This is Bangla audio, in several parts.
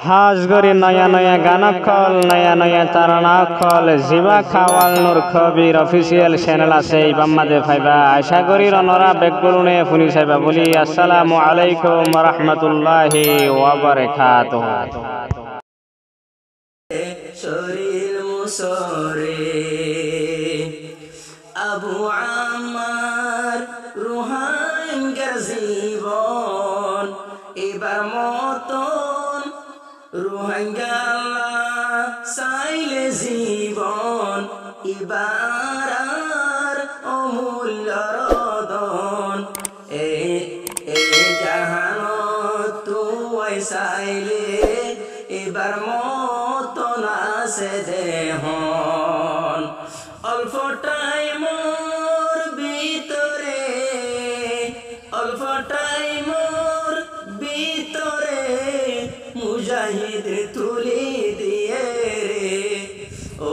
হাজগরি নয়া নয়া গানকল নয়া নয়া তারানাকল জিবা খাওয়াল নূর খবির অফিসিয়াল চ্যানেল আছে ইবাম্মাদে ফাইবা আশা করি রনরা বেকগুলুনে ফুনি সাইবা বলি আসসালামু আলাইকুম ওয়া রাহমাতুল্লাহি ওয়া বারাকাতুহু। শরীর মুসরে আবু আমার রুহাঙ্গার জীবন এবার মতন রুহাঙ্গা চাইলে জীবন এবার আর অমূল্য রদন এই জাহানত তুই চাইলে এবার মতন আছে দেহন অল্পটাই মোর ভিতরে অল্পটাই মোর ভিতরে মুজাহিদ তুলি দিয়ে রে ও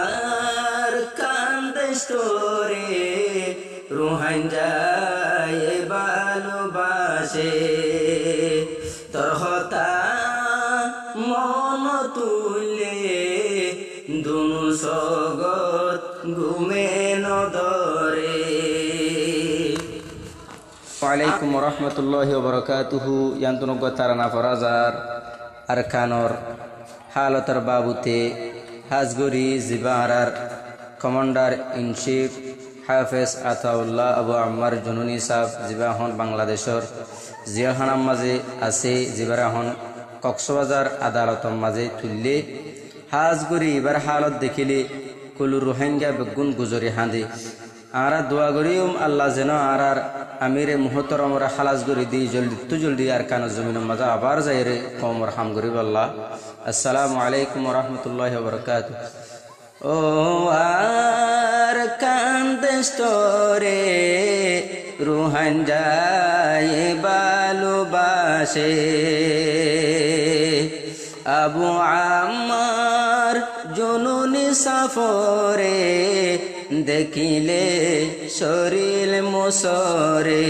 আর কান্দেশ তোরে রুহাঞ্জায় ভালোবাসে তোর হতা মন তুলে দুনু সগত ঘুমে নদরে। ওয়ালাইকুম রহমতুল্লাহি ওয়া বারাকাতুহু। ইয়ান্তনগ তারানা ফরাজার আরকানর হালতর বাবুতে হাজগরি জিবাহারার কমান্ডার ইন চিফ হাফেজ আতাউল্লাহ আবু আম্মার জুনুনি সাহেব জিবাহন বাংলাদেশর জিয়াহানাম মাঝে আছে জিবারাহন কক্সবাজার আদালতর মাঝে তুললে হাজগরি এবার হালত দেখিলে কুলু রোহিঙ্গা বেগুন গুজরি হাঁদে আরা দোয়া করিম আল্লাহ যেন আর আমিরে মুহতরমরা খালাস করি দিই জলদি আর কানো জমিন মজা আবার যাই রে কমর হাম গরিব আল্লাহ। আসসালামু আলাইকুম ওয়া রাহমাতুল্লাহি ওয়া বারাকাতুহু। ও আর কান্দেশ তোরে রুহাঞ্জায় ভালোবাসে আবু আমার জুনুনি সফরে দেখিলে শরীর মুসরে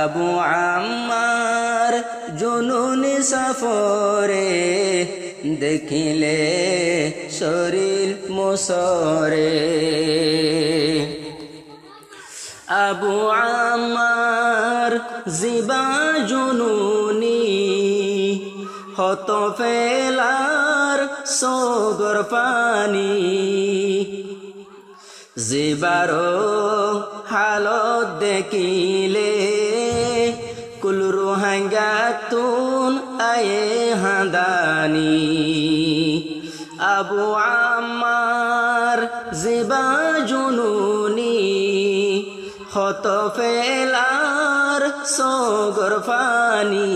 আবু আমার জুনুনি সফরে দেখিলে শরীর মুসরে আবু আমার জিবা জুনুনি হত ফেলার সগর পানি জিবারো হালত দেখিলে কুল রোহিঙ্গা তুন আয়ে হাঁদানি আবু আমার জিবা জুনুনি হত ফেলার সগর পানি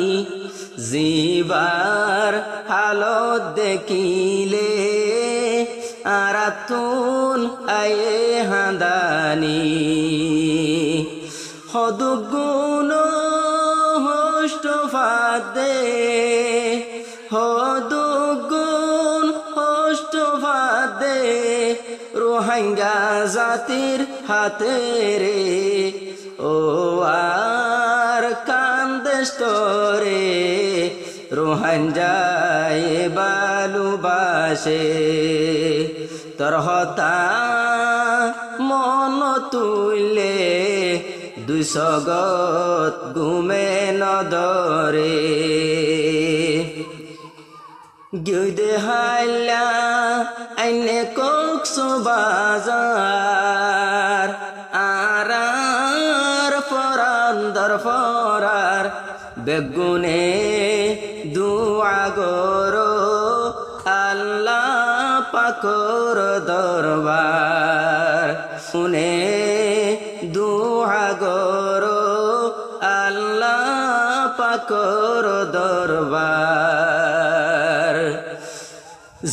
জিবার হালত দেখিলে আরাতুন আয়ে হাঁদানি হদুগুণ হষ্ট ফাদে হদুগুণ হষ্ট ফাদে রোহিঙ্গা জাতির হাতে রে ও আর কান্দেশ তোরে রোহিঙ্গায় ভালোবাসে তোর হতা মন তুলে দুই সগত ঘুমে নদরে গিয়ে হাইলা আইনে কক্সবাজার আর ফরান্দর ফরার বেগুনে দুয়া গরো আল্লাহ পাকর দরবার শুনে দুয়া গরো আল্লাহ পাকর দরবার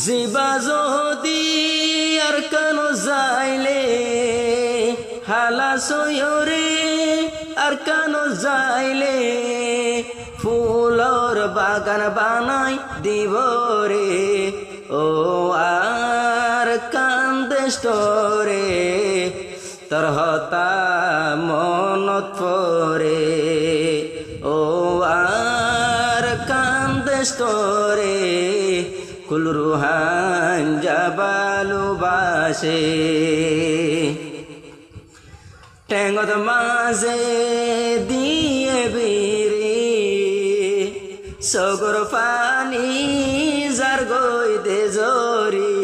জিবা যদি আর কেন যাইলে হালা সয়রে আর কেন যাইলে ফুলর বাগান বানাই দিব রে ও আর কান্দেশ তোরে তোর হতা মনত পরে ও আর কান্দে কান্দেস্তরে কুলরুহান জাবালুবাসে টেঙ্গত মাঝে দিয়ে বিরি সগর পানি যার গই দে জরি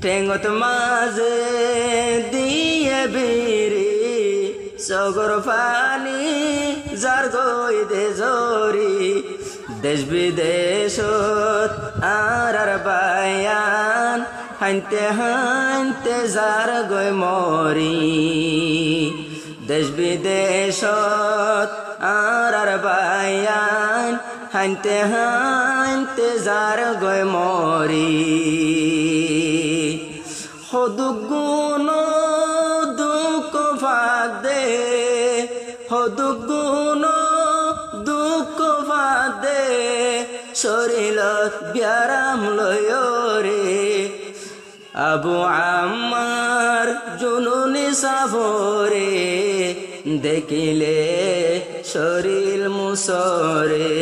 টেঙ্গত মাঝে দিয়ে বিরি সগর পানি যার গই দে জরি দেশ বিদেশত আর বায়ান হাইতে হাইতে যার গই মরি দেশ বিদেশত আর বায়ান হাইতে হাইতে যার গই মরি হদুগুণ দুঃখ ভাগ দে হদুগুণ দুঃখ ভাগ দে শরীলত ব্যারাম লয়রে আবু আম্মার জুনুনি সাভরে দেখিলে শরীর মুসরে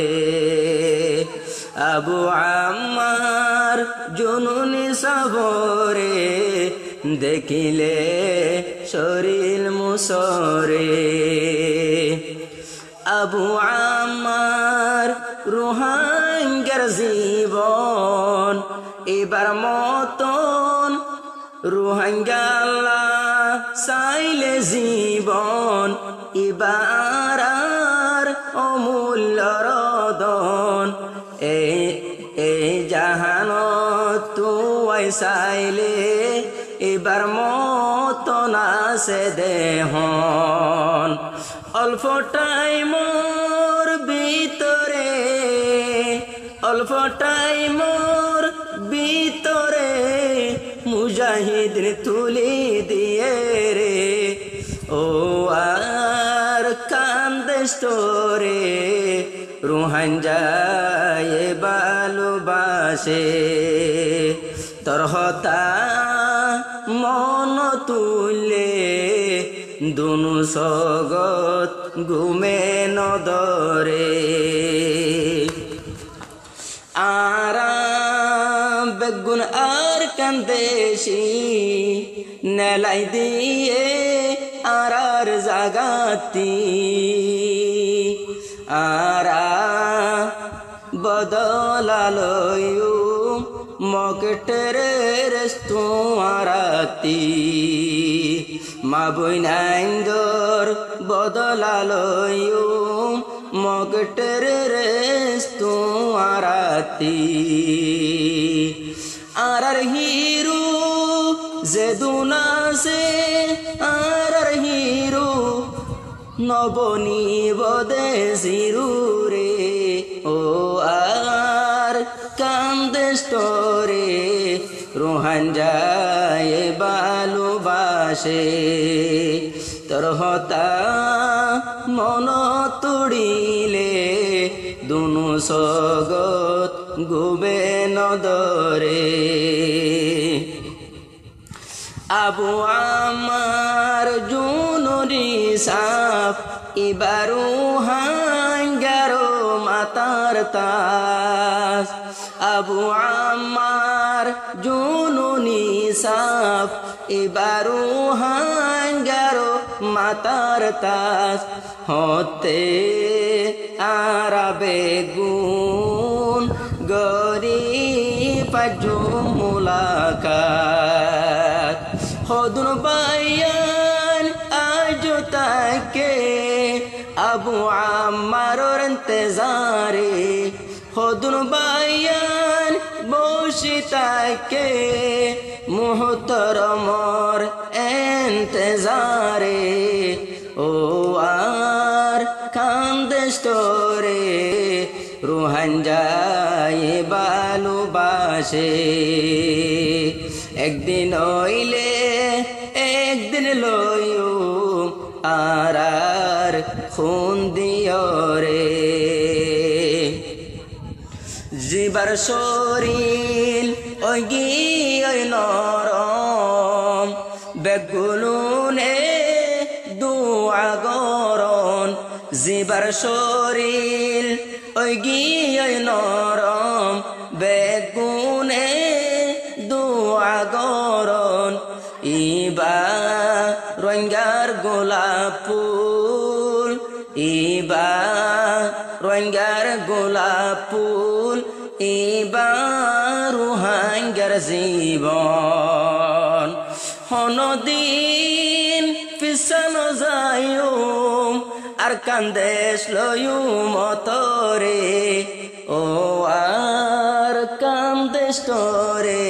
আবু আম্মার জুনুনি সাভরে দেখিলে শরীর মুসরে আবু আম্মার রুহাঙ্গের জীবন এবার মতন রুহাঙ্গাল্লা চাইলে জীবন এবার আর অমূল্য রদন এই জাহানত তুই চাইলে এবার মতন আছে দেহন অল্প টাইমর ভিতরে অল্প টাইমর ভিতরে মুজাহিদিন তুলি দিয়ে রে ও আর কান্দেস্তরে রুহান যায় ভালোবাসে তোর হতা মন তুলে দুনু সগত ঘুমে নদরে আরাম বেগুন আর কান্দেশি নেলাই দিয়ে আর জাগাতি আরা বদলালয়ু মকটেরে রেস্তু আরাতি মা বইনাইন্দর বদলালয়ু মকটেরে রেস্তু আরাতি আর হিরু যে দুনাসে আর হিরু নবনী বদে জিরু রে ও আর কান্দেস্তরে রুহান যায় ভালোবাসে তোর হতা মন তুড়িলে দুনু সগত গুবে নদরে আবু আমার জুনুরি সাপ ইবারু হাঙ্গারো মাতার তাস আবু আমার জুনুনি সাপ ইবারু হাঙ্গারো মাতার তাস হতে আরাবে গুণ গরি পাজু মুলাকাত হদুন বায়ান আজ তাকে আবু আম্মারর ইন্তজারে হদুন বায়ান বসে তাকে মুহতরমর ইন্তজারে ও আর কান্দেস্তরে রুহান যায় ভালোবাসে একদিন হইলে একদিন লইও আর খুন দিও রে জীবার শরীর ওই গিয়ে নরম বেগুলুনে দুয়া গরম জীবার শরীর ওই গিয়ে নরম বেগুনে দোয়া গরণ ইবা রঙ্গার গোলাপ ফুল ইবা রঙ্গার গোলাপ ফুল ইবা রুহাঙ্গার জীবন হনদিন পিছানো যাইম আর কান্দেশ লয়ুম মতরে ও আর কান্দেশ তরে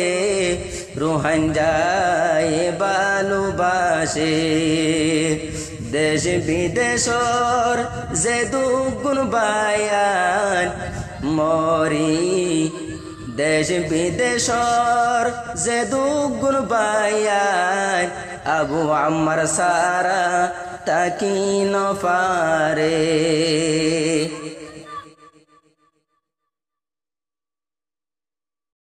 রুহান যায় ভালোবাসে দেশ বিদেশর যে দুগুণ বায়ান মরি দেশ বিদেশর যে দুগুণ বায়ান আবু আম্মার সারা তাকি নফারে